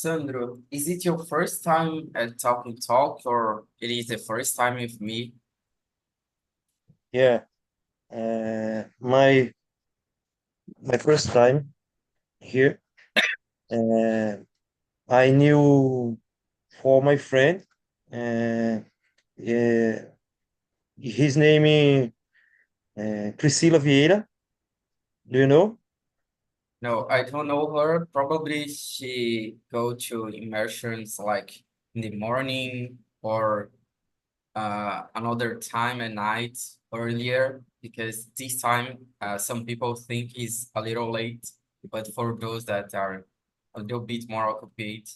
Sandro, is it your first time at Talking Talk or it is the first time with me? Yeah, my first time here. Uh, I knew for my friend. Uh, uh, his name is Priscila Vieira. Do you know? No, I don't know her. Probably she go to immersions like in the morning or another time at night earlier because this time some people think is a little late, but for those that are a little bit more occupied,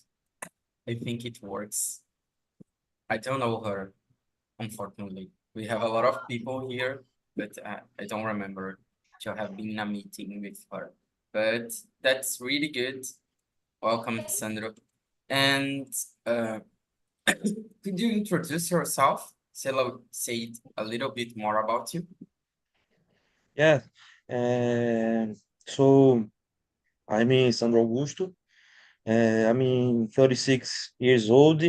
I think it works. I don't know her. Unfortunately. We have a lot of people here, but I don't remember to have been in a meeting with her. But that's really good. Welcome, Sandro. And uh, could you introduce yourself? Say a little bit more about you. Yeah. Uh, so I'm in Sandro Augusto. I'm 36 years old,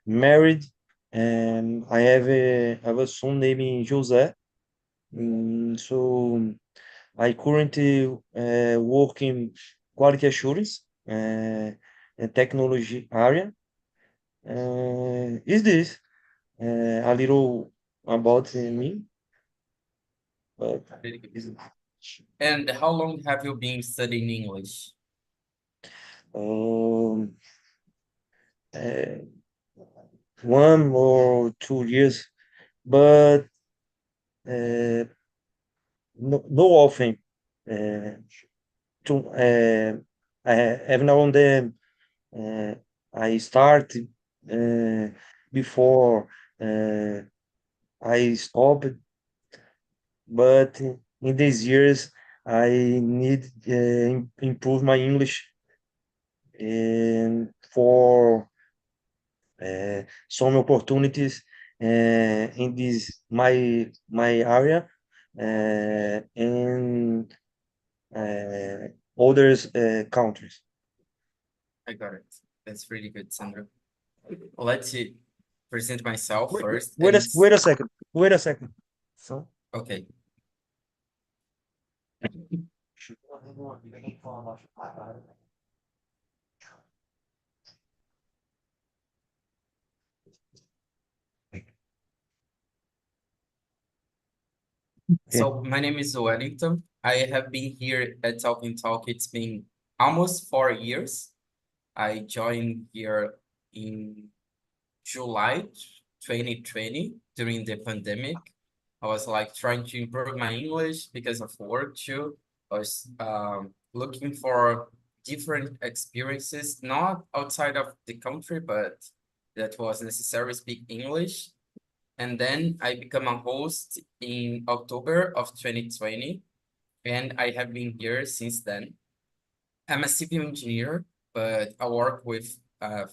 married, and I have a son named José. So I currently work in quality assurance and technology area. Is this a little about me? But Very good. is And how long have you been studying English? um, uh, 1 or 2 years, but uh, no often. Uh, every now and then uh, I start uh, before uh, I stopped, but in these years I need improve my English and for some opportunities in this my area and uh, others countries. I got it. That's really good, Sandro. Let's present myself Wait, first. wait a wait a second. Wait a second. So. Okay. Okay. So my name is Wellington. I have been here at Talking Talk. It's been almost 4 years. I joined here in July 2020 during the pandemic. I was like trying to improve my English because of work too. I was looking for different experiences, not outside of the country, but that was necessary to speak English. And then I become a host in October of 2020, and I have been here since then. I'm a civil engineer, but I work with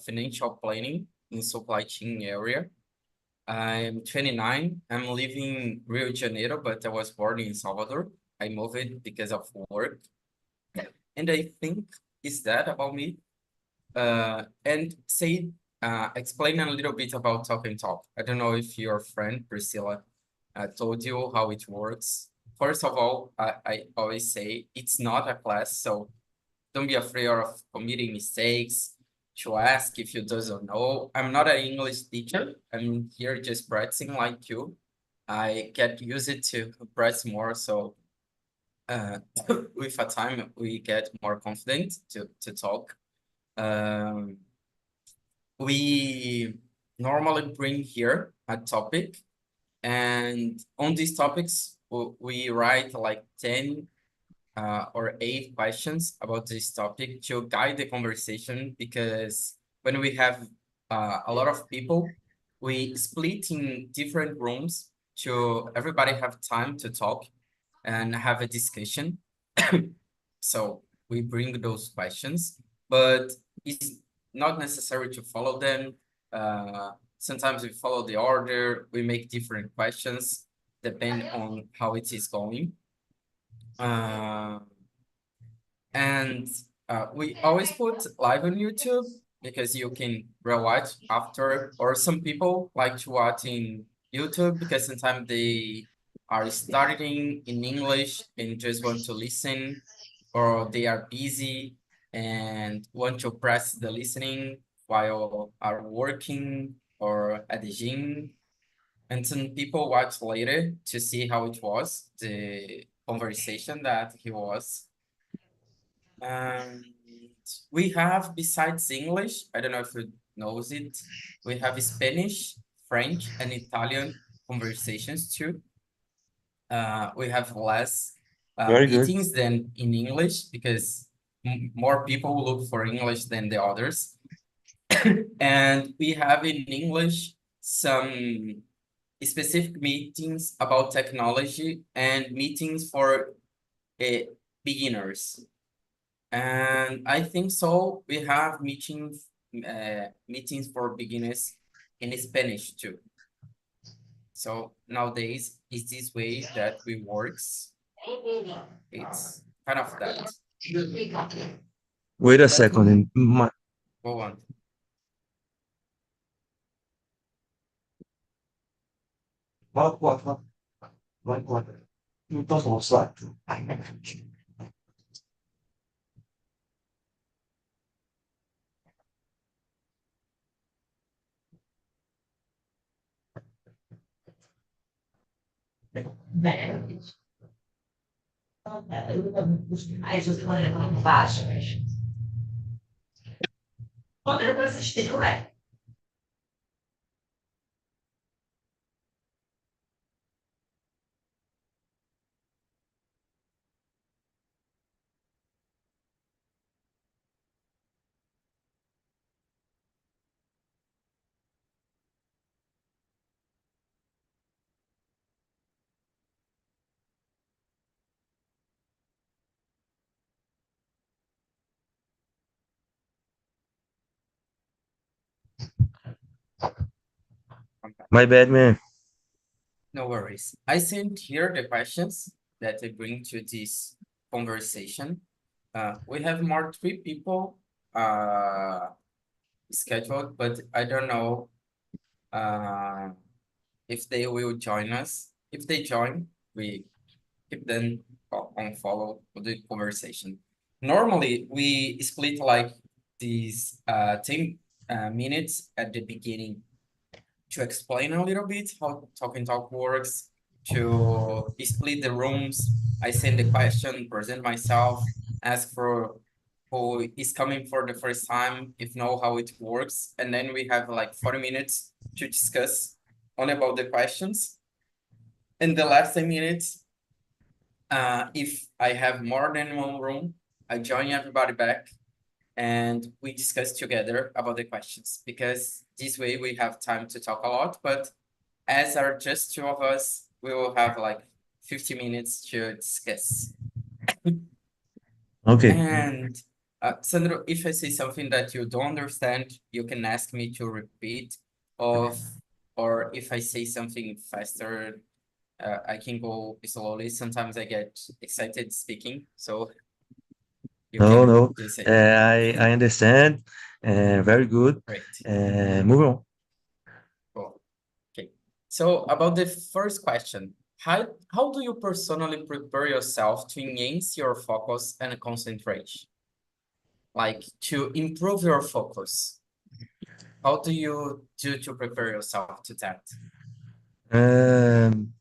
financial planning in supply chain area. I'm 29. I'm living Rio de Janeiro, but I was born in Salvador. I moved because of work, and I think is that about me. And say, explain a little bit about Talk and Talk. I don't know if your friend Priscilla told you how it works. First of all, I always say it's not a class, so don't be afraid of committing mistakes, to ask if you doesn't know. I'm not an English teacher. I'm here just practicing like you. I get used to practice more, so uh, with a time we get more confident to talk. Um, we normally bring here a topic, and on these topics, we write like 10 or 8 questions about this topic to guide the conversation because when we have a lot of people, we split in different rooms to everybody have time to talk and have a discussion. So we bring those questions, but it's not necessary to follow them. Sometimes we follow the order, we make different questions, depend on how it is going. Uh, and we always put live on YouTube. because you can rewatch after, or some people like to watch in YouTube because sometimes they are starting in English and just want to listen, or they are busy and want to press the listening while are working or at the gym. And some people watch later to see how it was, the conversation that he was. And we have, besides English, I don't know if you knows it, we have Spanish, French, and Italian conversations too. We have less Very good. meetings than in English because more people look for English than the others. And we have in English some specific meetings about technology and meetings for uh, beginners. And I think so. We have meetings for beginners in Spanish too. So nowadays is this way that we works. It's kind of that. Wait a Let second. me go on. What? Então, vamos lá. Aí você manda lá embaixo. Quando eu assisti, não é? My bad, man. No worries. I sent here the questions that I bring to this conversation. We have more three people scheduled, but I don't know uh, if they will join us. If they join, we keep them on follow the conversation. Normally, we split like these 10 minutes at the beginning to explain a little bit how Talk and Talk works, to split the rooms. I send the question, present myself, ask for who is coming for the first time, if know how it works, and then we have like 40 minutes to discuss on about the questions. In the last 10 minutes, if I have more than one room, I join everybody back and we discuss together about the questions because this way we have time to talk a lot, but as are just two of us, we will have like 50 minutes to discuss. Okay. And Sandro, if I say something that you don't understand, you can ask me to repeat of, or if I say something faster, I can go slowly. Sometimes I get excited speaking, so you No, can no. just say, I understand. Very good. great. Moving on. Cool. Okay. So about the first question, how do you personally prepare yourself to enhance your focus and concentration? Like to improve your focus. How do you do to prepare yourself to that? Um,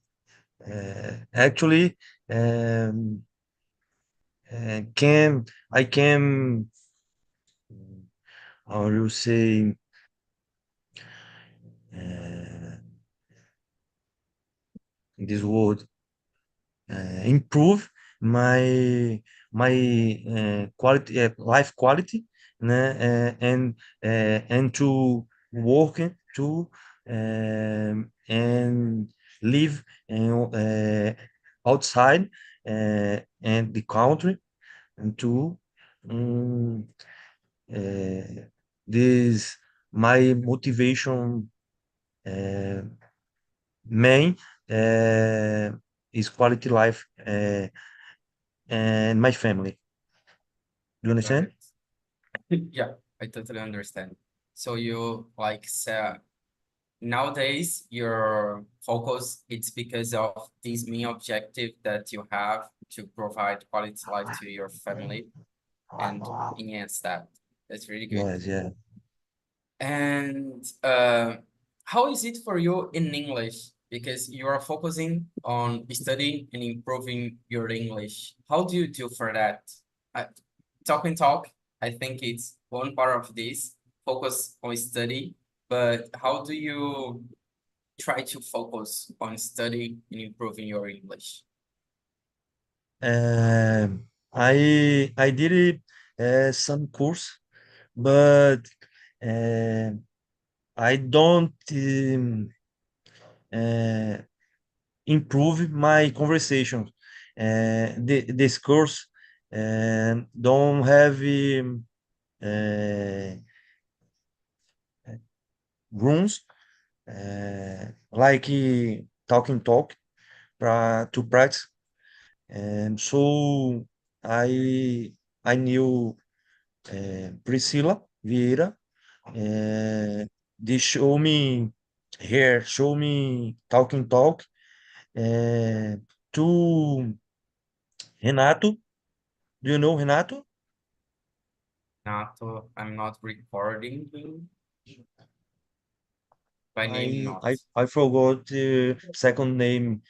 Actually, um, can I can how do you say uh, this word improve my quality life quality né, and to work to and live outside and the country and to um, uh, this my motivation uh, main is quality life and my family. Do you Got understand? it. Yeah. I totally understand. So you like say nowadays your focus it's because of this main objective that you have to provide quality life to your family and enhance that. That's really good. Yes, yeah. And how is it for you in English? Because you are focusing on studying and improving your English. How do you do for that? Uh, talk and talk, I think it's one part of this, focus on study, but how do you try to focus on study and improving your English? I did some course, but uh, I don't uh, improve my conversation. This course don't have uh, rooms like talk to practice. And so I I knew Priscila Vieira. They show me talk uh, to Renato. Do you know Renato? Not, I'm not recording you by name, I not. I I forgot the second name,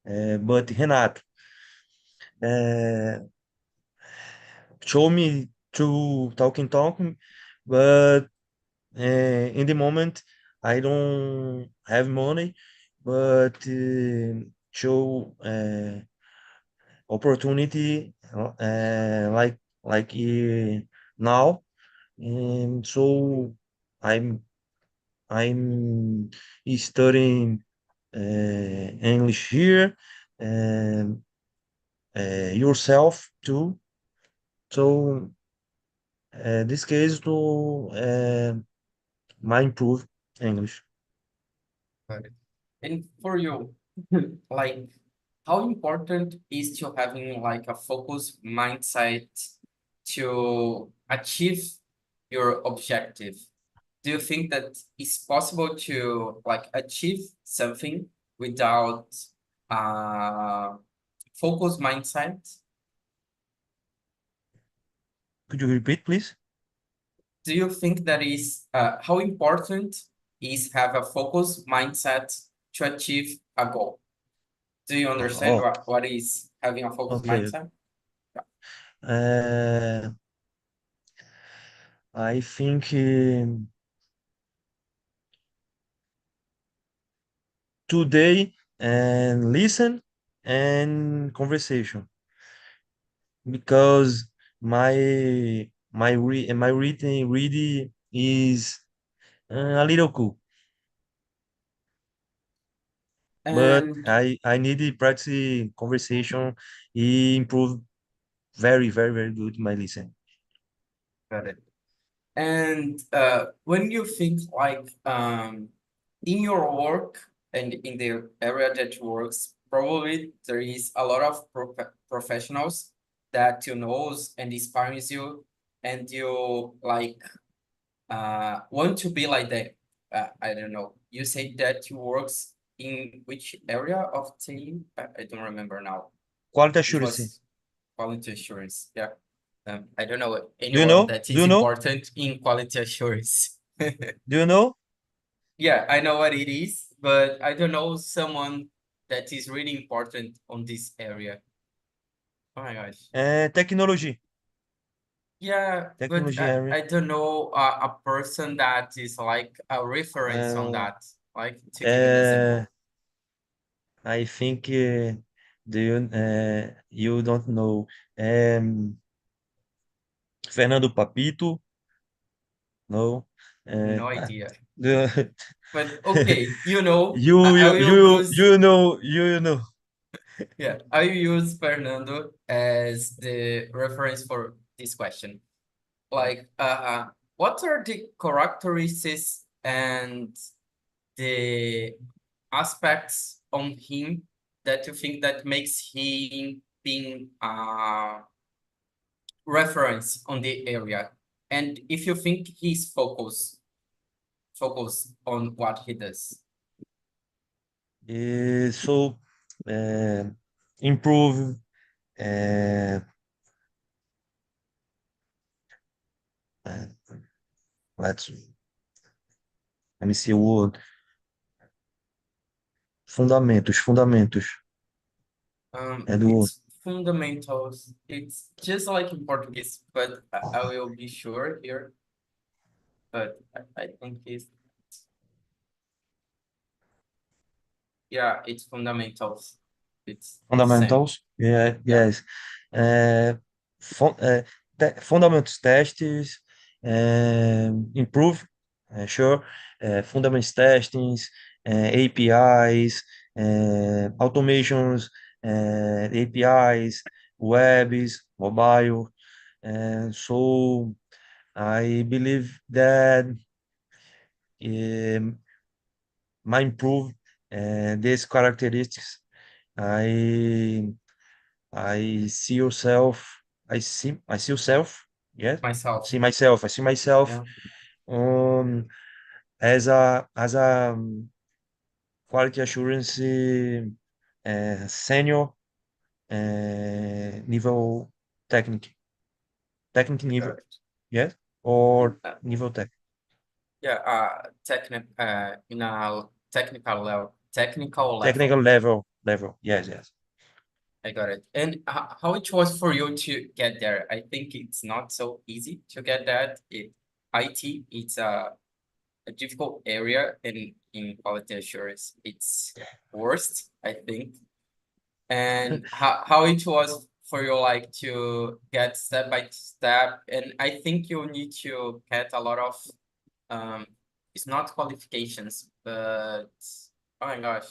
but Renato. Uh, Show me to talk, but in the moment I don't have money, but show opportunity now, and so I'm I'm studying English here, and yourself too. So this case to my improve English. Got it. And for you, like, how important is to having like a focused mindset to achieve your objective? Do you think that it's possible to like achieve something without uh focused mindset? Could you repeat, please? Do you think that is how important is have a focused mindset to achieve a goal? Do you understand Oh, what is having a focused okay. mindset? Uh, I think today and listen and conversation because my reading really is a little cool, but And I need to practice conversation, improve very good my listen. got it. And when you think like in your work and in the area that you works, probably there is a lot of professionals that you knows and inspires you, and you like want to be like them. I don't know. You say that you works in which area of team? I don't remember now. Quality It assurance. was quality assurance. Yeah. I don't know Do you anyone know? that Do is you know? important in quality assurance. Do you know? Yeah, I know what it is, but I don't know someone that is really important on this area. Oh my gosh. Technology. Yeah, but Technology area. I don't know a person that is like a reference on Uh, that. Like to give you an uh, example. I think you don't know Fernando Papito. No. No Ah, idea. the, But okay, you know, I will use you know. yeah, I will use Fernando as the reference for this question. Like, what are the characteristics and the aspects on him that you think that makes him being reference on the area? And if you think he's focused on what he does. So uh, improve. Uh, uh, let's let me see o word. Fundamentos é do It's fundamentals. It's just like in Portuguese, but I will be sure here. But I think it's, yeah, it's fundamentals. It's the same. fundamentals. Yeah, Yeah, yes. Uh, Fundamentals testes, improve, sure. Fundamentals testings, APIs, automations, APIs, webs, mobile. So I believe that um, might improve these characteristics. I I see yourself. I see yourself. Yes, myself. see myself. I see myself Yeah, um as a quality assurance senior nível técnico, técnico got nível. it. Yes, or Uh, nível técnico, yeah, in a technical level, technical technical level. level. Yes, yes. I got it. And how it was for you to get there? I think it's not so easy to get that. IT, it's a difficult area in quality assurance. It's worst, I think. And how it was for you like to get step by step. And I think you need to get a lot of um it's not qualifications, but oh my gosh,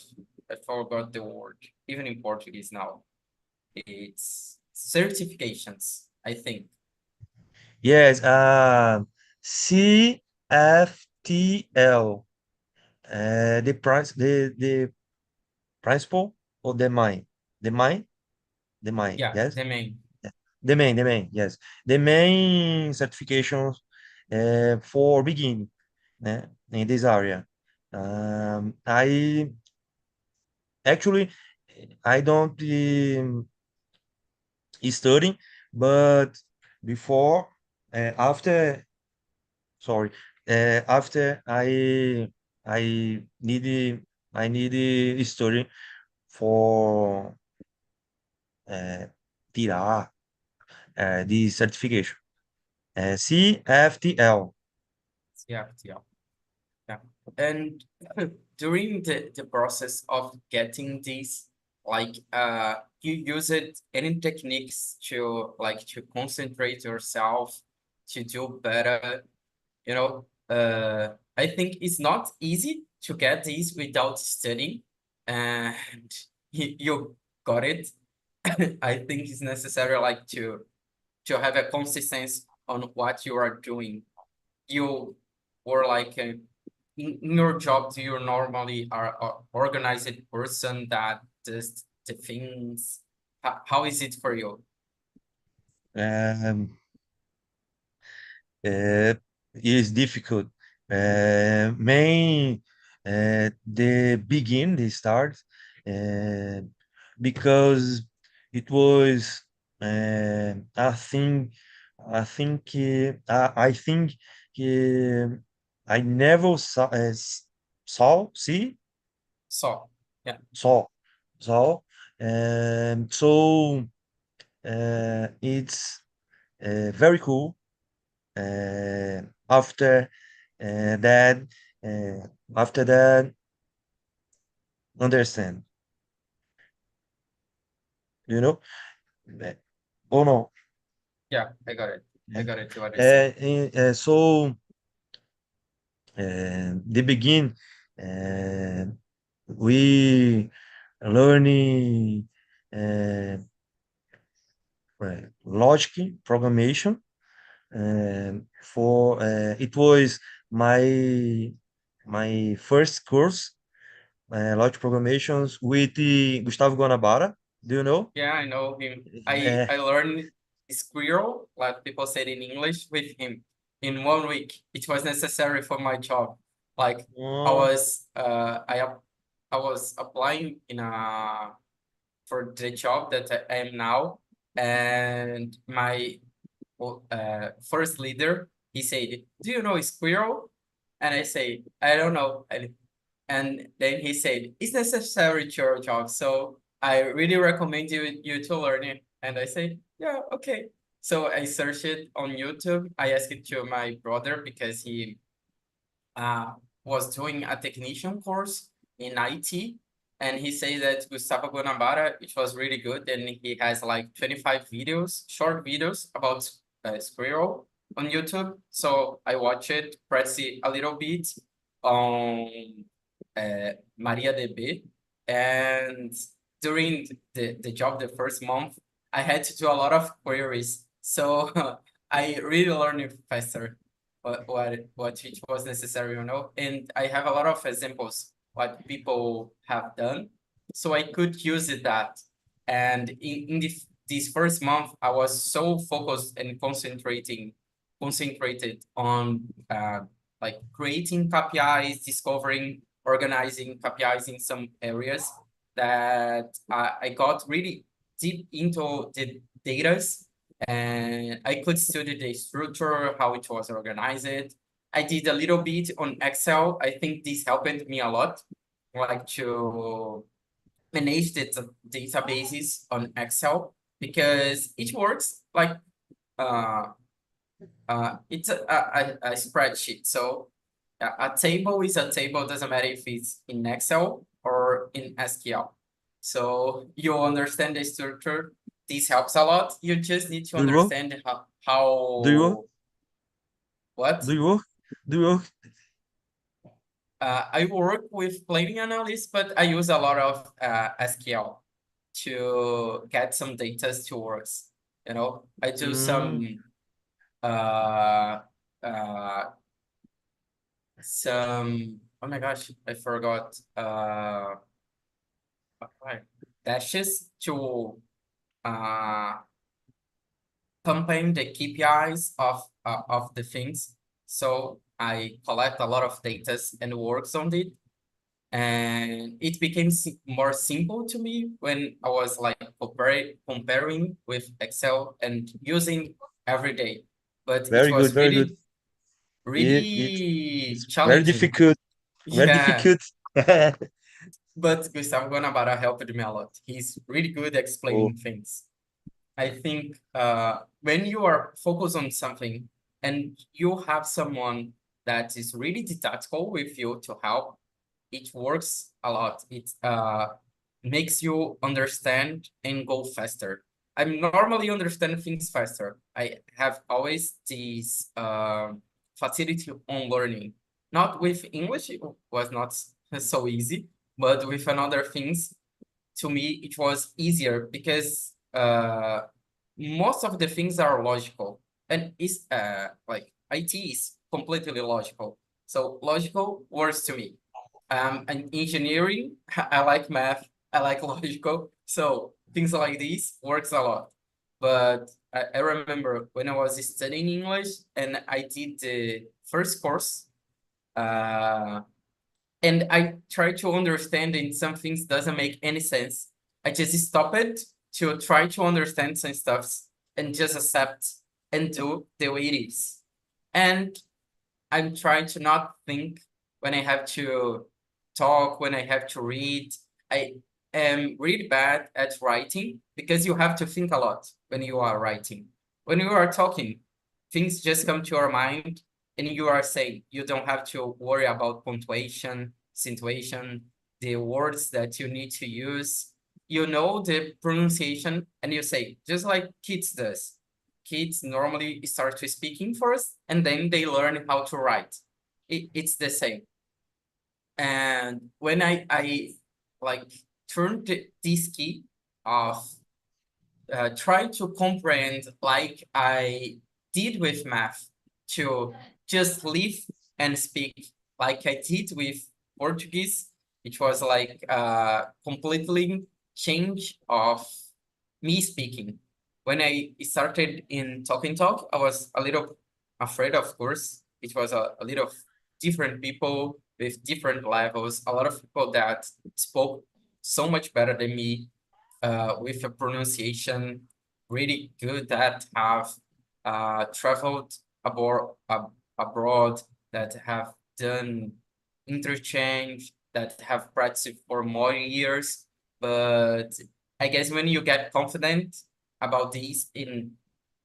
I forgot the word. Even in Portuguese now. It's certifications, I think. Yes, CFTL, the principal or the mine, the mine, the mine, Yeah, yes, the main. the main, yes, the main certifications for beginning, in this area. I actually I don't study, but before, after, sorry, after I I need study for uh, tirar the certification. CFTL. Yeah, yeah, yeah. And during the process of getting these, like you use it any techniques to like to concentrate yourself to do better, you know. I think it's not easy to get these without studying, and you got it. I think it's necessary like to have a consistency on what you are doing. You were like in your job, do you normally are a organized person that does the things? How is it for you? Um, is difficult. Main the begin the start uh, because it was I think I think uh, I never saw see So, yeah, saw saw so it's very cool after that uh, after that understand, you know. Uh, oh no. yeah, I got it. I Yeah. got it. What you're saying. So the begin uh, we learning uh, logic programmation for it was my my first course, logic programations with the Gustavo Guanabara. Do you know? Yeah, I know him. Uh, I learned squirrel, like people said in English, with him. in 1 week. It was necessary for my job. Like I Oh, was I was applying in a for the job that I am now, and my first leader, he said, "Do you know squirrel?" And I say, "I don't know." And then he said, "It's necessary to your job, so I really recommend you to learn it." And I said, "Yeah, okay." So I searched it on YouTube. I asked it to my brother because he uh, was doing a technician course in IT, and he said that Gustavo Guanabara, it was really good, and he has like 25 videos, short videos about squirrel on YouTube. So I watched it, press it a little bit on MariaDB, and during the job, the first month, I had to do a lot of queries. So I really learned it faster what it was necessary, you know. And I have a lot of examples what people have done, so I could use it that. And in this first month, I was so focused and concentrated on like creating KPIs, discovering, organizing KPIs in some areas that I got really deep into the data, and I could study the structure, how it was organized. I did a little bit on Excel. I think this helped me a lot, like to manage the databases on Excel because it works like uh, it's a spreadsheet. So a table is a table, doesn't matter if it's in Excel or in SQL. So you understand the structure. This helps a lot. You just need to do you work? understand Do you work? how what. Do you work? Do you work? I work with planning analysis, but I use a lot of SQL to get some data to works. You know, I do Mm, uh, uh, some, oh my gosh, I forgot, right, dashes to uh campaign the KPIs of the things. So I collect a lot of data and works on it, and it became more simple to me when I was like comparing with Excel and using every day. But it very good, was very good. really It's very challenging. difficult, very Yeah, difficult. but Gustavo Guanabara helped me a lot. He's really good Oh, explaining things. I think when you are focused on something and you have someone that is really tactical with you to help, it works a lot. It makes you understand and go faster. I normally understand things faster. I have always this facility on learning. Not with English, it was not so easy, but with another things, to me, it was easier because most of the things are logical, and is like IT is completely logical. So logical works to me. And engineering, I like math, I like logical. So things like this works a lot. But I remember when I was studying English and I did the first course, uh, and I try to understand, and some things doesn't make any sense. I just stop it to try to understand some stuffs and just accept and do the way it is. And I'm trying to not think when I have to talk, when I have to read. I am really bad at writing because you have to think a lot when you are writing. When you are talking, things just come to your mind and you are saying, you don't have to worry about punctuation, situation, the words that you need to use. You know the pronunciation and you say, just like kids does. Kids normally start to speaking first and then they learn how to write. It's the same. And when I like turned this key of try to comprehend like I did with math to just live and speak like I did with Portuguese, which was like completely change of me speaking. When I started in Talk and Talk, I was a little afraid, of course. It was a little different people with different levels, a lot of people that spoke so much better than me, with a pronunciation really good, that have traveled abroad, that have done interchange, that have practiced for more years. But I guess when you get confident about these, in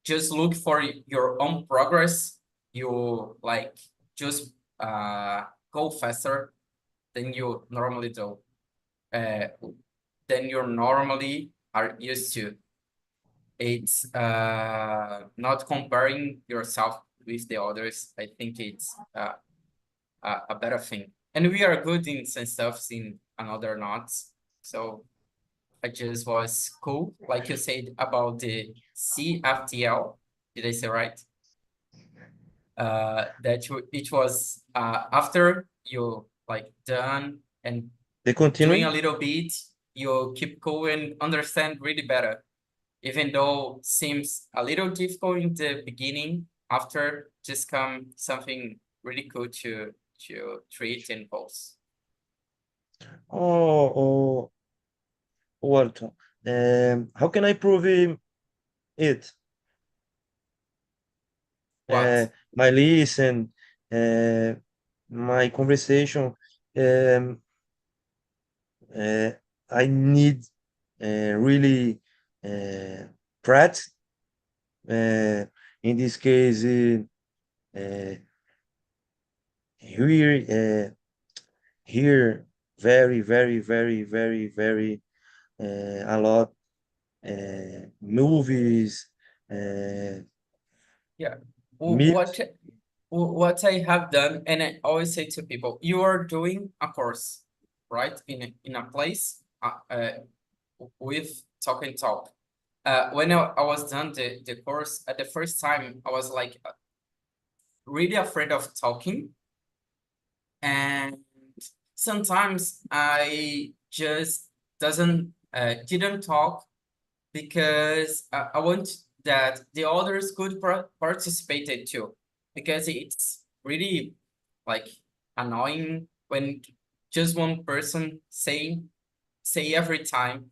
just look for your own progress, you like just go faster than you normally do. Uh, than you normally are used to. It's not comparing yourself with the others. I think it's a better thing. And we are good in some stuff, in another not. So I just was cool, like you said about the CFTL. Did I say right? It was after you like done and They doing continue. a little bit, you keep going, understand really better, even though seems a little difficult in the beginning. After just come something really cool to treat and post. Oh, oh, Walton. How can I prove it? What? My listen, uh, my conversation. Um, uh, I need really uh, practice. In this case, uh, here, here, very, very, very, very, very a lot movies, uh, Yeah. music. What I have done, and I always say to people, you are doing a course, right? In a place with talk and talk. When I was done the course at the first time, I was like really afraid of talking, and sometimes I just doesn't didn't talk because I want that the others could participate it too, because it's really like annoying when just one person say every time,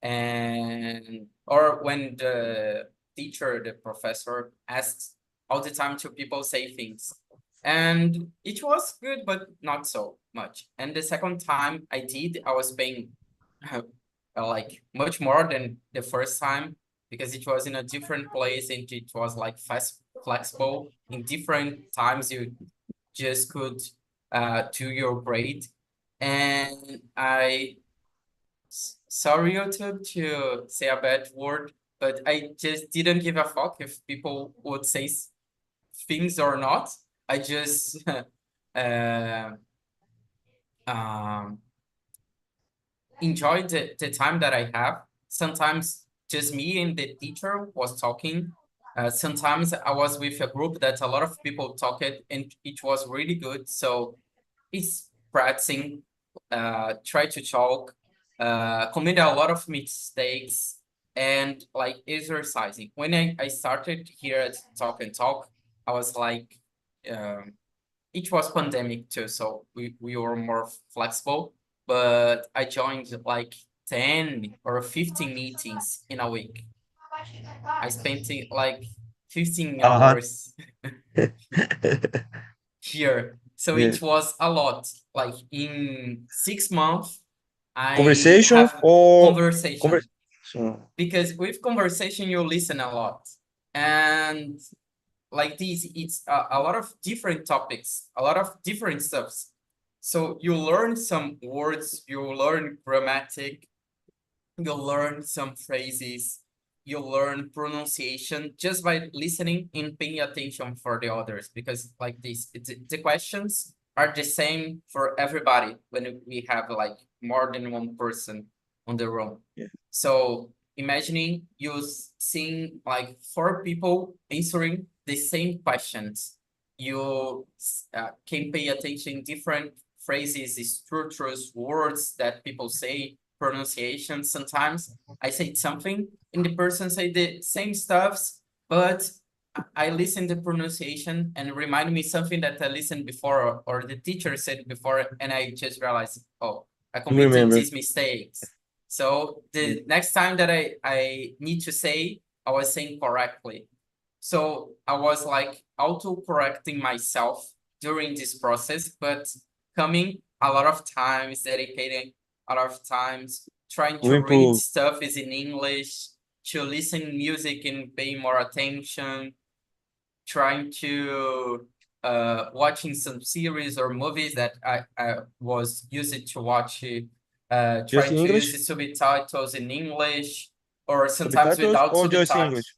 and or when the teacher, the professor asks all the time to people say things. And it was good, but not so much. And the second time I did, I was paying like much more than the first time, because it was in a different place and it was like fast flexible. In different times you just could do your grade. And sorry, YouTube, to say a bad word, but I just didn't give a fuck if people would say things or not. I just uh, um, enjoy the time that I have. Sometimes just me and the teacher was talking. Sometimes I was with a group that a lot of people talked, and it was really good. So it's practicing, try to talk, commit a lot of mistakes, and like exercising. When I started here at Talk and Talk, I was like, um, it was pandemic too, so we were more flexible. But I joined like 10 or 15 meetings in a week. I spent like 15 Uh-huh. hours here. So Yeah. it was a lot. Like in 6 months, I Conversation have or conversation, conversation. because with conversation you listen a lot. And like this, it's a lot of different topics, a lot of different stuffs. So you learn some words, you learn grammatic, you learn some phrases, you learn pronunciation just by listening and paying attention for the others, because like this, the questions are the same for everybody when we have like more than one person on the room. Yeah. So imagining you seeing like four people answering the same questions, you can pay attention different phrases, structures, words that people say, pronunciation. Sometimes I say something and the person say the same stuffs, but I listen the pronunciation and remind me something that I listened before, or the teacher said before, and I just realized, oh, I You committed remember? these mistakes. So the next time that I need to say, I was saying correctly. So I was like auto-correcting myself during this process, but coming a lot of times, dedicating a lot of times, trying To to read improve. stuff is in English, to listen music and pay more attention, trying to watching some series or movies that I was used to watch, Just trying to use the English? subtitles in English, or sometimes Subtitles without or just subtitles. English?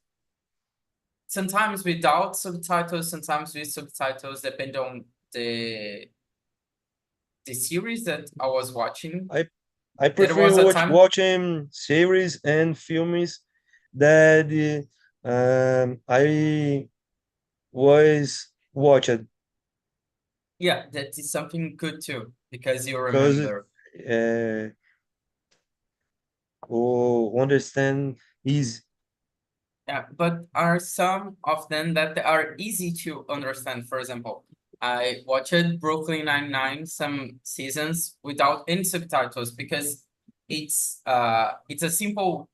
Sometimes without subtitles, sometimes with subtitles, depending on the series that I was watching. I I There prefer was a time, watching series and films that I was watched yeah, that is something good too, because you because remember. uh, or understand is Yeah, but are some of them that are easy to understand? For example, I watched Brooklyn Nine-Nine some seasons without any subtitles because it's a simple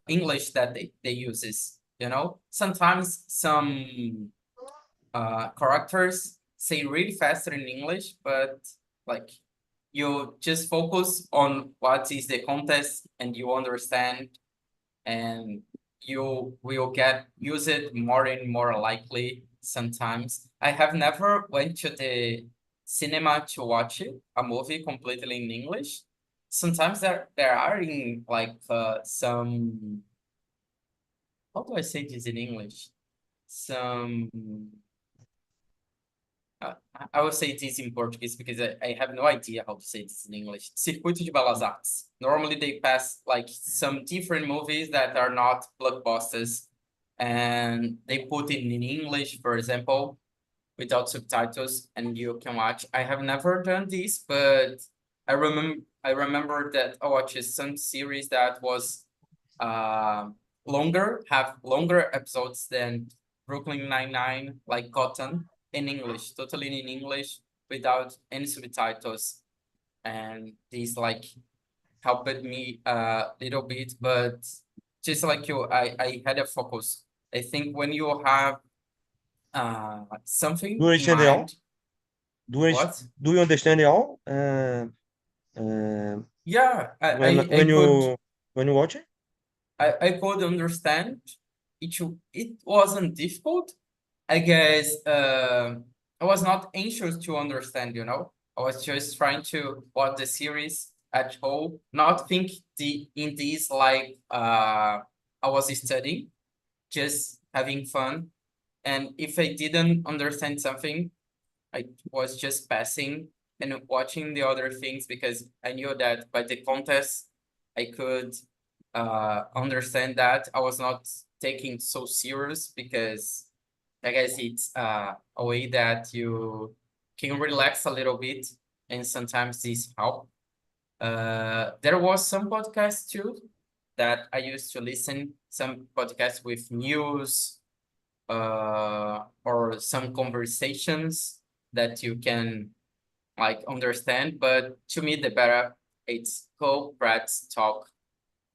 English that they uses, you know? Sometimes some characters say really fast in English, but like you just focus on what is the context and you understand, and you will get use it more and more likely sometimes. I have never went to the cinema to watch it, a movie completely in English. Sometimes there are in like some, how do I say this in English? Some I will say this in Portuguese because I have no idea how to say this in English. Circuito de Belas Artes. Normally they pass like some different movies that are not blockbusters, and they put it in English, for example, without subtitles, and you can watch. I have never done this, but I remember that I watched some series that was uh longer, have longer episodes than Brooklyn Nine-Nine, like Cotton, in English, totally in English, without any subtitles. And this like helped me a little bit, but just like you, I had a focus. I think when you have do something you in understand it all? mind, Do you, what? do you understand it all? Yeah, When you watch it? I could understand. It wasn't difficult. I guess I was not anxious to understand, you know. I was just trying to watch the series at home, not think in this like I was studying, just having fun. And if I didn't understand something, I was just passing and watching the other things because I knew that by the contest I could understand that. I was not taking so serious because I guess it's a way that you can relax a little bit, and sometimes this help. There was some podcasts too that I used to listen, some podcasts with news or some conversations that you can like understand. But to me, the better it's go Brad's talk,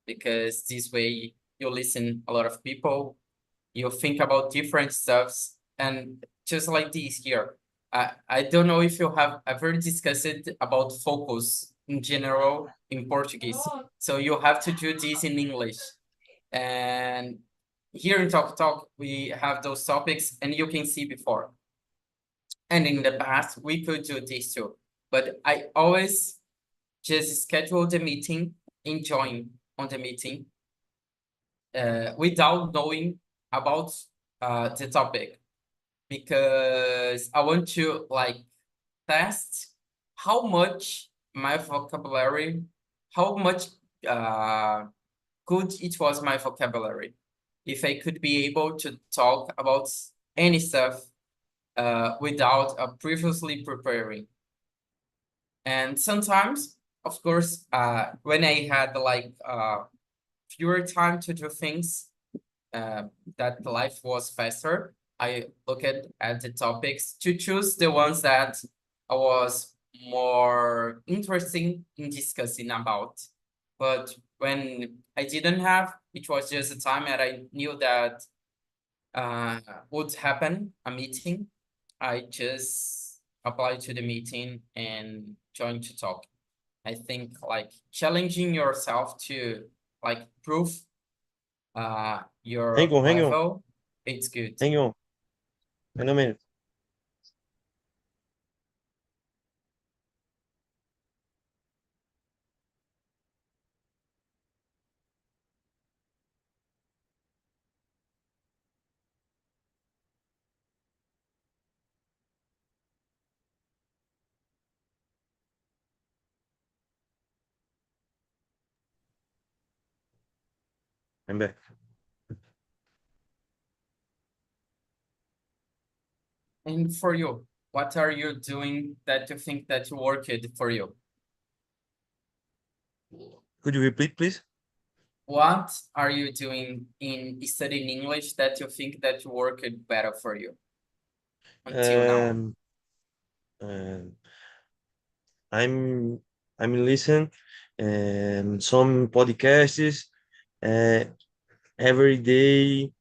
because this way you listen a lot of people, you think about different stuffs, and just like this here. I don't know if you have ever discussed it about focus in general in Portuguese. So you have to do this in English. And here in Talk Talk, we have those topics, and you can see before. And in the past, we could do this too. But I always just schedule the meeting and join on the meeting without knowing about the topic, because I want to like test how much my vocabulary, how much uh, good it was my vocabulary. If I could be able to talk about any stuff without previously preparing. And sometimes, of course, when I had like fewer time to do things, that life was faster, I looked at the topics to choose the ones that I was more interesting in discussing about. But when I didn't have, it was just a time that I knew that uh, would happen, a meeting. I just applied to the meeting and joined to talk. I think like challenging yourself to like prove Hang your on, hang on, level, it's good. hang on. Wait a minute. I'm back. And for you, what are you doing that you think that worked for you? Could you repeat, please? What are you doing in studying English that you think that worked better for you until now? Um, um, I'm I'm listening some podcasts uh, every day.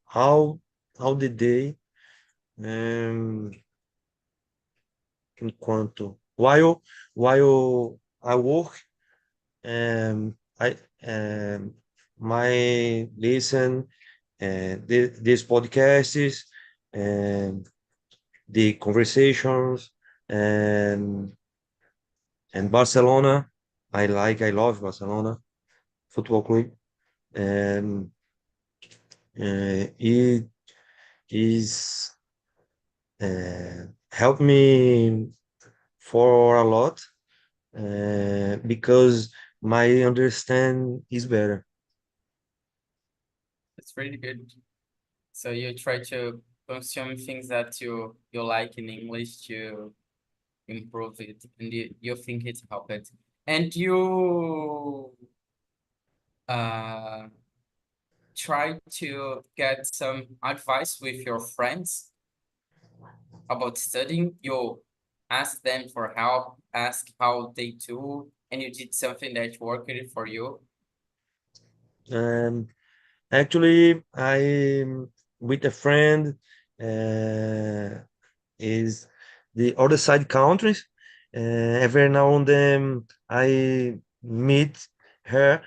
How the day um, enquanto while I work I my listen these podcasts and the conversations and Barcelona. I love Barcelona Football Club, and it is helped me for a lot because my understand is better. It's really good. So you try to consume things that you like in English to improve it, and you think it helped. And you uh try to get some advice with your friends about studying. You ask them for help, ask how they do, and you did something that worked for you. Um, Actually, I'm with a friend. Uh, is the other side countries. Every now and then I meet her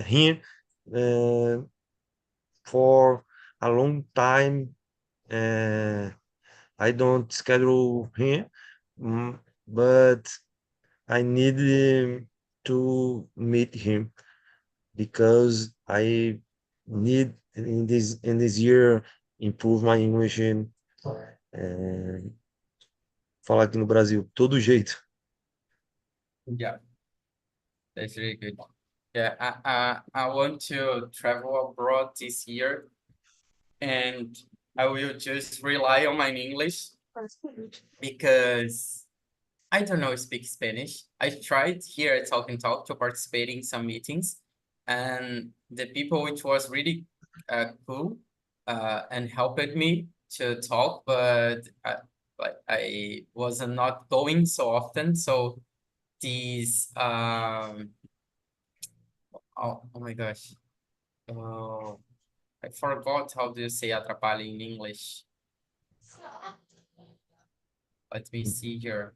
here uh, for a long time. Uh, I don't schedule here, but I need to meet him because I need in this year improve my English and falar aqui no Brasil, todo jeito. Yeah, that's really good. Yeah, I want to travel abroad this year, and I will just rely on my English because I don't know speak Spanish. I tried here at Talk and Talk to participate in some meetings, and the people which was really cool and helped me to talk, but like I was not going so often. So these oh my gosh, oh, I forgot how do you say atrapalha in English. Let me see here.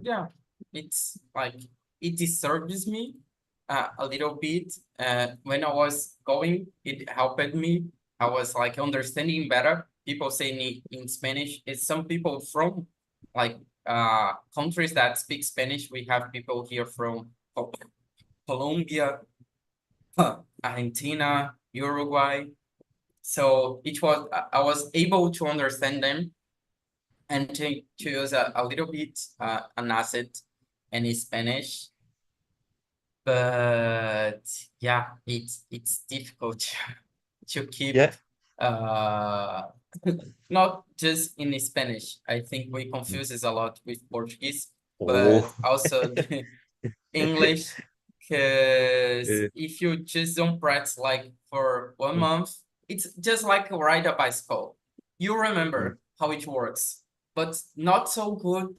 Yeah, it's like it disturbs me a little bit. When I was going, it helped me. I was like understanding better. People saying it in Spanish. It's some people from like countries that speak Spanish. We have people here from Colombia, Argentina, Uruguay. So it was I was able to understand them and to use a little bit an asset in Spanish, but yeah, it's difficult to keep Yeah. uh not just in Spanish. I think we confuses a lot with Portuguese. but Oh, also the English, because eh, if you just don't practice like for 1 month, it's just like ride a bicycle. You mm, remember how it works, but not so good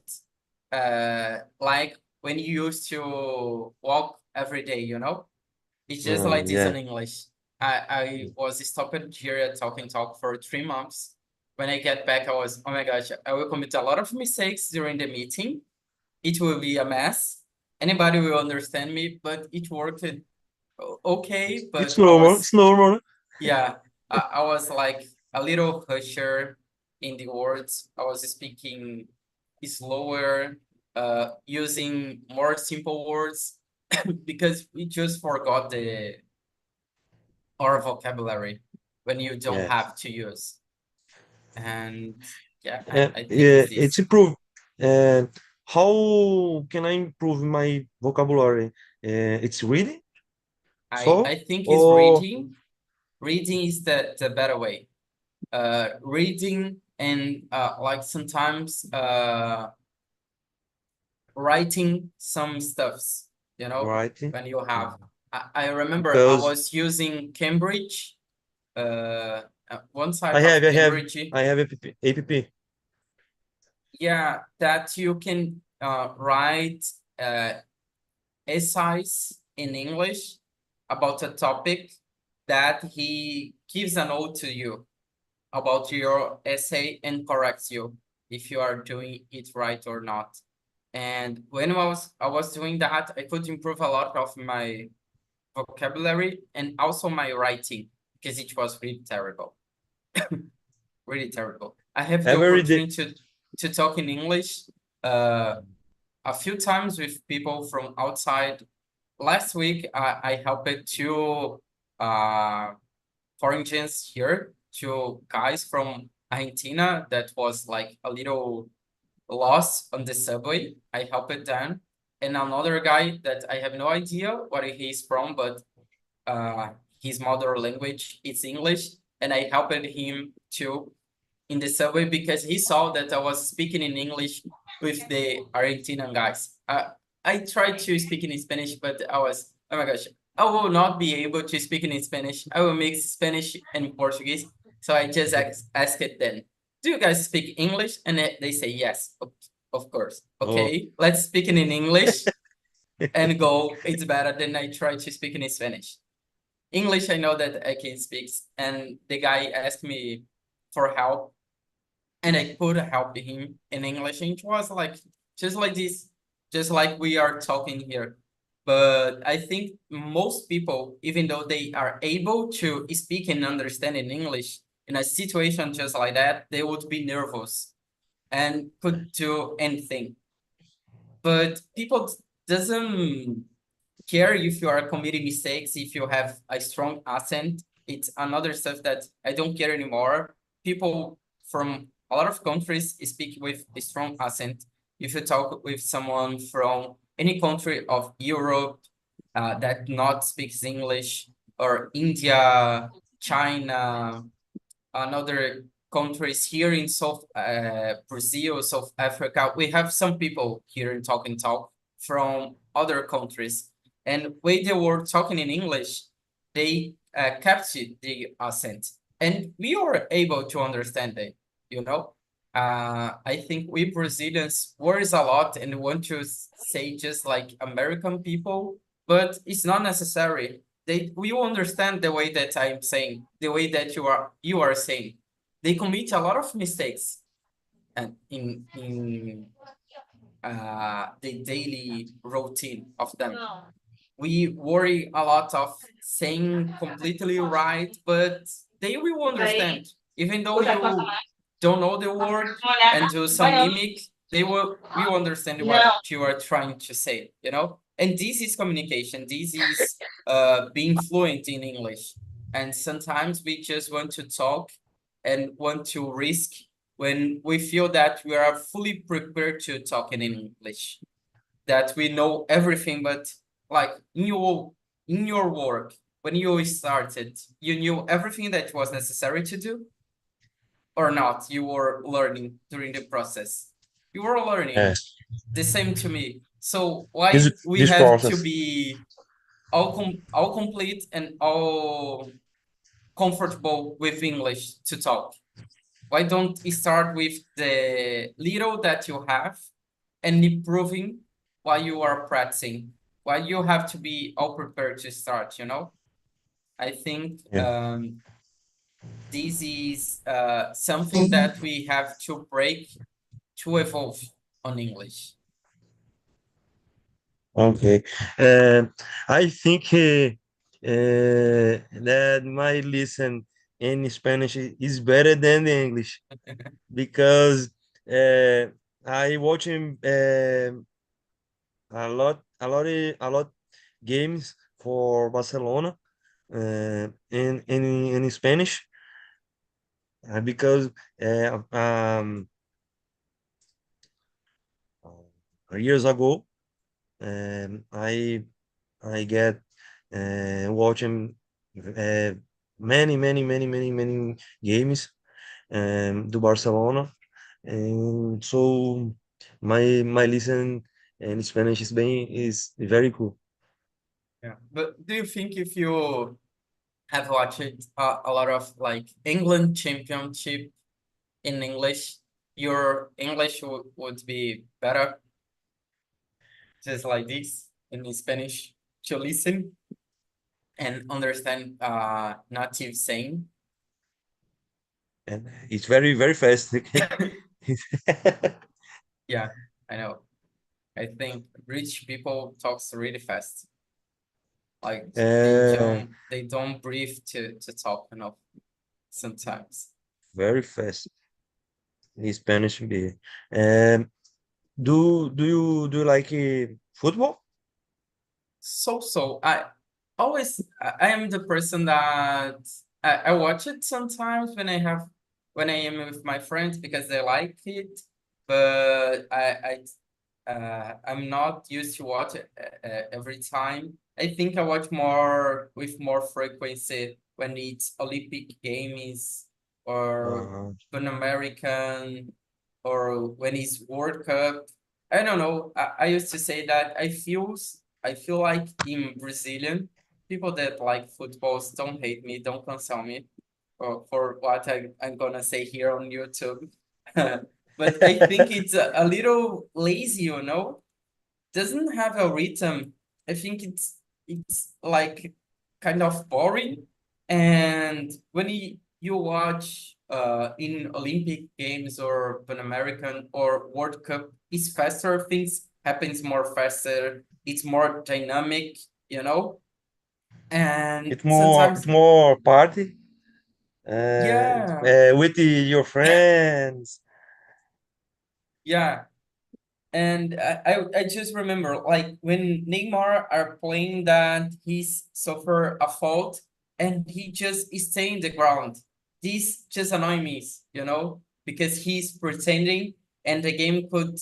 like when you used to walk every day, you know? It's just like this in yeah. English. I was stopped here at Talking Talk for 3 months. When I get back, I was, oh my gosh, I will commit a lot of mistakes during the meeting. It will be a mess. Anybody will understand me, but it worked okay. It's But I normal. It's was, normal. yeah, I was like a little husher in the words. I was speaking slower, using more simple words because we just forgot the our vocabulary when you don't Yes. have to use. And yeah, I think Yeah, it's it's this. improved. And how can I improve my vocabulary? It's reading, I so think it's or reading. Reading is the better way. Reading and like sometimes writing some stuffs, you know, writing. when you have. Mm. I remember I Because was using Cambridge. One I type have, of I have, Cambridge. I have app. Yeah, that you can write essays in English about a topic that he gives a note to you about your essay and corrects you if you are doing it right or not. And when I was doing that, I could improve a lot of my vocabulary and also my writing because it was really terrible, really terrible. I have the Every day. opportunity to talk in English uh, a few times with people from outside. Last week, I helped two uh, foreigners here, two guys from Argentina that was like a little lost on the subway. I helped them. And another guy that I have no idea where he's from, but uh, his mother language is English. And I helped him too in the subway because he saw that I was speaking in English with the Argentinian guys. I tried to speak in Spanish, but I was, oh my gosh, I will not be able to speak in Spanish. I will mix Spanish and Portuguese. So I just asked them, do you guys speak English? And they say yes, of course. Oh, Okay, let's speak in English and go. It's better than I try to speak in Spanish. English, I know that I can speak. And the guy asked me for help and I could help him in English. And it was like just like this, just like we are talking here. But I think most people, even though they are able to speak and understand in English, in a situation just like that, they would be nervous and could do anything. But people doesn't care if you are committing mistakes, if you have a strong accent. It's another stuff that I don't care anymore. People from a lot of countries speak with a strong accent. If you talk with someone from any country of Europe that not speaks English, or India, China, another countries here in South Brazil, South Africa. We have some people here in Talk and Talk from other countries, and when they were talking in English, they captured the accent, and we were able to understand it. You know, I think we Brazilians worries a lot and want to say just like American people, but it's not necessary. They will understand the way that I'm saying, the way that you are saying. They commit a lot of mistakes and in the daily routine of them. We worry a lot of saying completely right, but they will understand. Even though you don't know the word and do some mimic, they will understand what you are trying to say, you know? And this is communication. This is being fluent in English. And sometimes we just want to talk and want to risk when we feel that we are fully prepared to talk in English, that we know everything, but like in your work, when you started, you knew everything that was necessary to do or not? You were learning during the process. You were yeah. learning. the same to me. So This why we this have to process. be all complete and all comfortable with English to talk? Why don't we start with the little that you have and improving while you are practicing? Why you have to be all prepared to start, you know? I think Yeah. this is something that we have to break to evolve on English. Okay. I think that my listen in Spanish is better than the English because uh, I watching a lot games for Barcelona in Spanish because years ago I get watching uh, many games do Barcelona, and so my listen in Spanish is very cool. Yeah. But do you think if you have watched a lot of like England championship in English, your English would be better just like this in Spanish to listen and understand native saying? And it's very fast. Okay. Yeah, I know. I think rich people talks really fast. Like uh, they don't breathe to talk enough sometimes. very fast in Spanish. Um, do you like football? So I am the person that I watch it sometimes when I am with my friends because they like it, but I'm not used to watch it every time. I think I watch more with more frequency when it's Olympic Games or Uh, Pan American or when it's World Cup. I don't know. I used to say that I feel like in Brazilian people that like footballs don't hate me, don't cancel me for what I'm gonna say here on YouTube. But I think it's a little lazy, you know? Doesn't have a rhythm. I think it's like kind of boring. And when you watch in Olympic Games or Pan American or World Cup, it's faster. Things happens more faster. It's more dynamic, you know. And it's sometimes, more party yeah, with your friends. yeah. And I just remember like when Neymar are playing that he's suffer a fault and he just stay in the ground. This just annoy me, you know, because he's pretending and the game could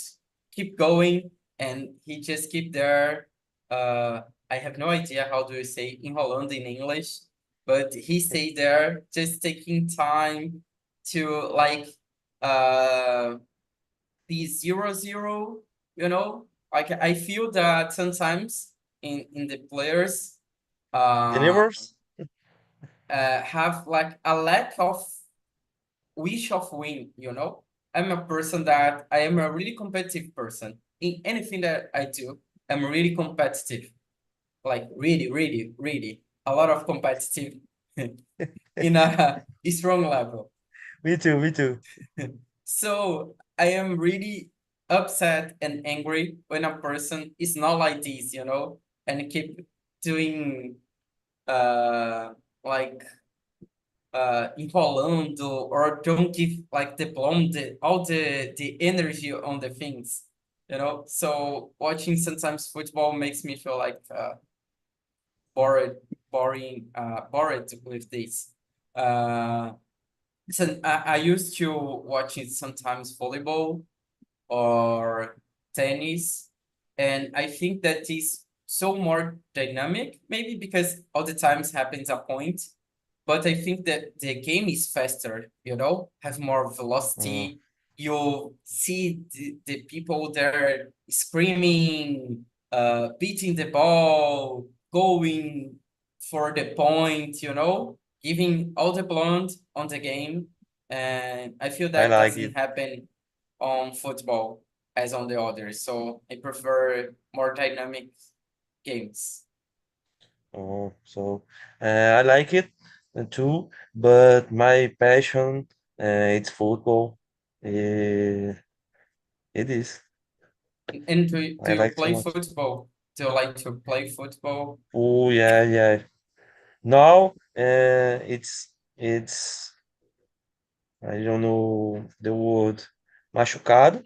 keep going and he just keep there. Uh, I have no idea how do you say enrolando in English, but he stay there just taking time to like uh the 0-0, you know, like I feel that sometimes in the players The uh, neighbors. have like a lack of wish of win, you know. I'm a person that I am a really competitive person in anything that I do. I'm really competitive, like really a lot of competitive in a strong level. Me too, me too. So I am really upset and angry when a person is not like this, you know, and keep doing uh like enrolando or don't give like the bloom the all the energy on the things, you know. So watching sometimes football makes me feel like bored, bored with this. Uh, so I used to watch it sometimes volleyball or tennis. And I think that is so more dynamic, maybe because all the times happens a point. But I think that the game is faster, you know, has more Uh, velocity. you see the people there screaming, beating the ball, going for the point, giving all the blood on the game. And I feel I that like it. doesn't happen on football as on the others. So I prefer more dynamic games. Oh, so I like it too, but my passion it's football. Uh, it is. And do I you like so play much. football? Do you like to play football? Oh yeah, yeah. Now it's I don't know the word machucado,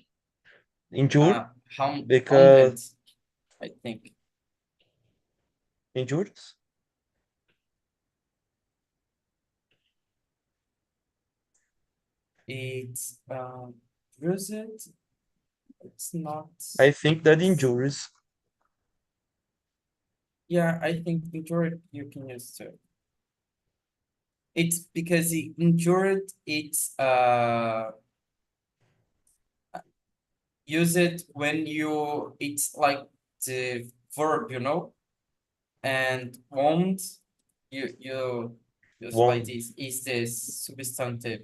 injured Hounded, because I think. injured. It's bruised. It's not. I think that injuries. Yeah, I think injured you can use too. It's because injured. It's use it when you. It's like the verb, and won't you use like One this is this substantive.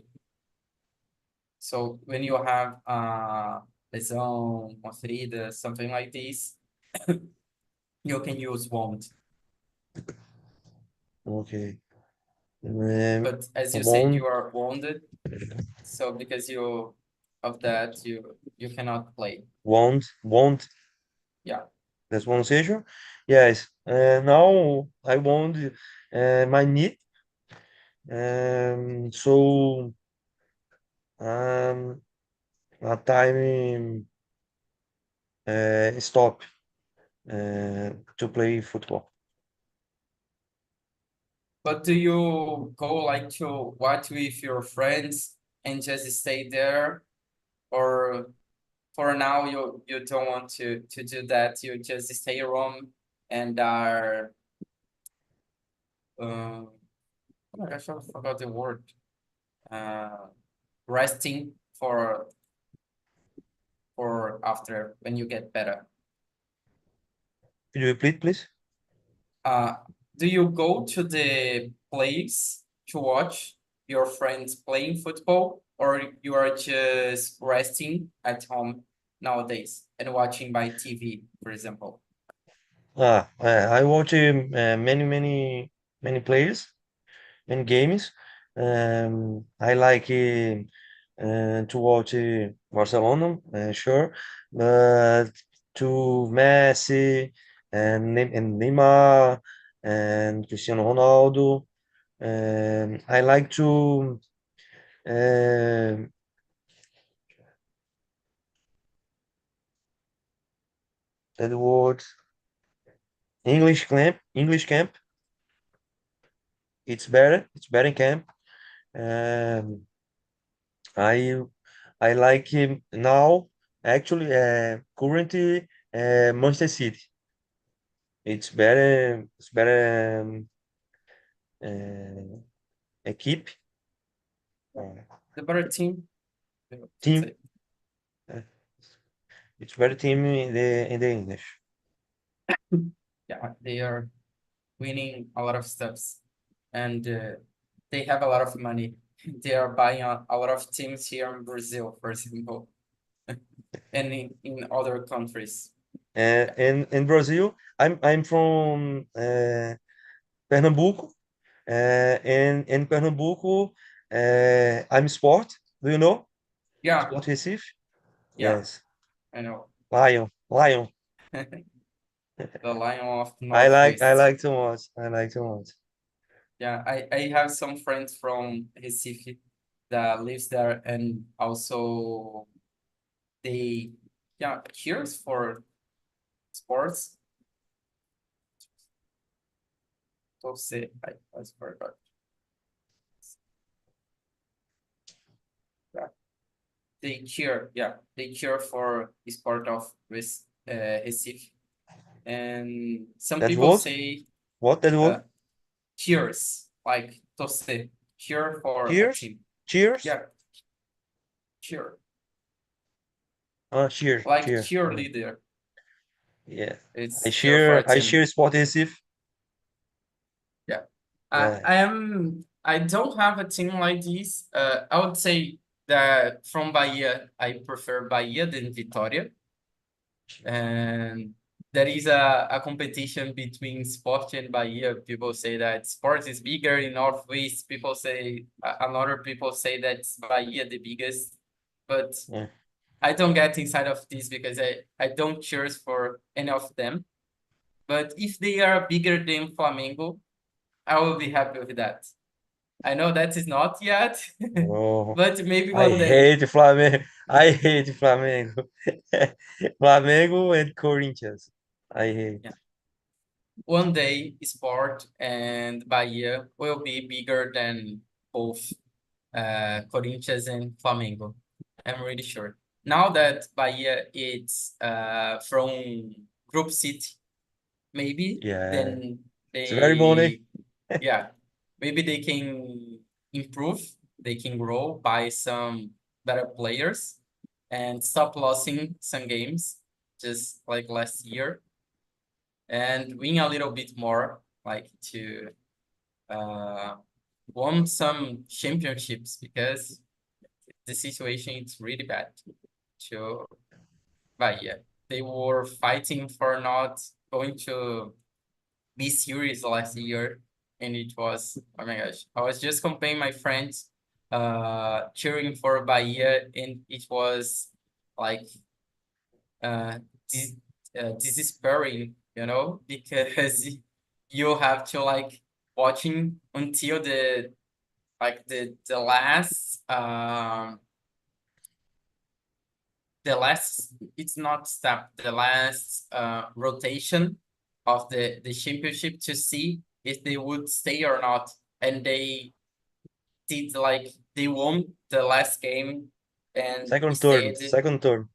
So when you have lesão, uma ferida, something like this, you can use won't. okay. But as you said, One you are wounded, so because of that, you cannot play. won't Yeah, that's one seizure. Yes. Now I wound my knee. So um a time stop to play football. but do you go like to watch with your friends and just stay there, or for now you don't want to do that? You just stay home and are oh my gosh, I forgot the word. Uh, Resting for after when you get better. Could you repeat, please? Uh, do you go to the place to watch your friends playing football, or you are just resting at home nowadays and watching by TV, for example? I watch many players and games. I like to watch Barcelona, sure, but to Messi and Neymar and Cristiano Ronaldo. I like to um that word English camp. It's better. It's better in camp. Um, I I like him now. Actually, currently, Manchester City. It's better. It's better uh, equipe, The better team, I should team. say. Uh, it's better team in the English. Yeah, they are winning a lot of stuffs, and they have a lot of money. They are buying a lot of teams here in Brazil, for example, and in other countries. Yeah, In Brazil, I'm from Pernambuco. And in Pernambuco, I'm sport. Do you know yeah, Sport Recife? yeah, Yes, I know. Lion. The Lion of I Northwest. like too much. I like too much. Yeah, I have some friends from Recife that lives there, and also they yeah cheers for sports. So say I forgot. Yeah, they cheer. Yeah, they cheer for the sport of Recife, and some That people what? say What that what? uh cheers like torcer, cheer for a Cheers, team. cheers. Yeah, cheer. like cheer. cheerleader. Yeah. I It's cheer for cheer a I team. cheer Sport Recife. Yeah. Yeah. I don't have a team like this. I would say that from Bahia, I prefer Bahia than Vitória. And there is a competition between Sport and Bahia. People say that Sport is bigger in Northwest. People say, another people say that Bahia the biggest. But Yeah. I don't get inside of this because I don't cheers for any of them. But if they are bigger than Flamengo, I will be happy with that. I know that is not yet, Oh, but maybe I one day. hate Flamengo. I hate Flamengo. Flamengo and Corinthians. I hate. Yeah. One day, Sport and Bahia will be bigger than both Corinthians and Flamengo. I'm really sure. Now that Bahia is from Group City, maybe Yeah. then It's very money. they, yeah, maybe they can improve, they can grow by some better players and stop losing some games, just like last year, and win a little bit more, like to uh, won some championships because the situation is really bad to Bahia. They were fighting for not going to be serious last year, and it was, oh my gosh, I was just comparing my friends cheering for Bahia, and it was like uh dis despairing, because you have to like watching until the last, it's not step, the last rotation of the championship to see if they would stay or not. And they did, like, they won the last game and Second turn. stayed. Second turn.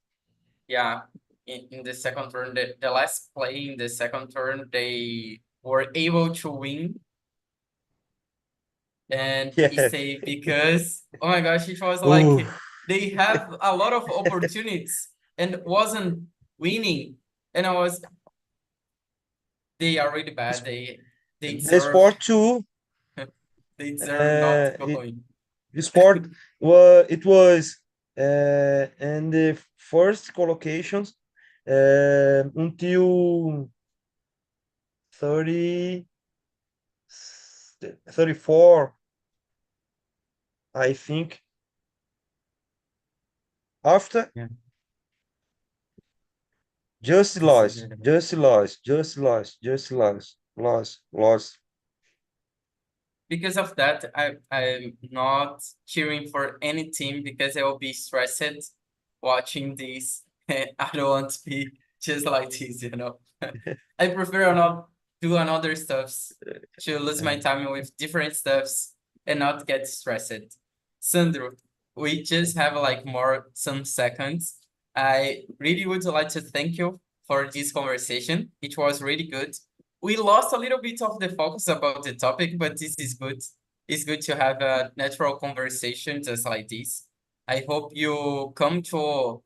Yeah, in the second turn, the last play in the second turn, they were able to win and Yeah. stay because, oh my gosh, it was Ooh. like they have a lot of opportunities and wasn't winning. And I was, they are really bad. They The deserve sport too. they deserve not Uh, going. the sport was it was in the first collocations until 30 34, I think. After Yeah, just this is lost, really bad. just lost, just lost, just lost, lost, lost. Because of that, I'm not cheering for any team because I will be stressed watching this. I don't want to be just like this. I prefer not do another stuffs to lose my Uh, time with different stuffs and not get stressed. Sandro, we just have like some seconds. I really would like to thank you for this conversation. It was really good. We lost a little bit of the focus about the topic, but this is good. It's good to have a natural conversation just like this. I hope you come to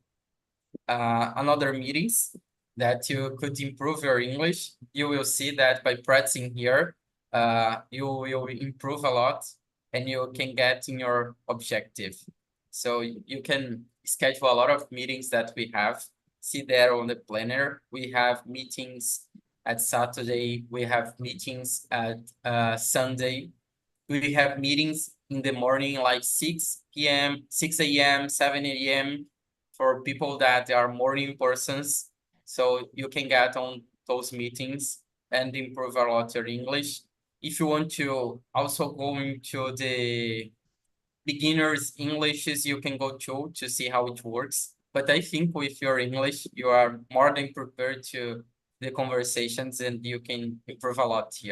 another meetings that you could improve your English. You will see that by practicing here, you will improve a lot and you can get in your objective. So you can schedule a lot of meetings that we have. See there on the planner. We have meetings at Saturday. We have meetings at Sunday. We have meetings in the morning, like 6 p.m., 6 a.m., 7 a.m. for people that are morning persons. So you can get on those meetings and improve a lot your English. If you want to also go into the beginners Englishes, you can go to see how it works. But I think with your English, you are more than prepared to the conversations and you can improve a lot here.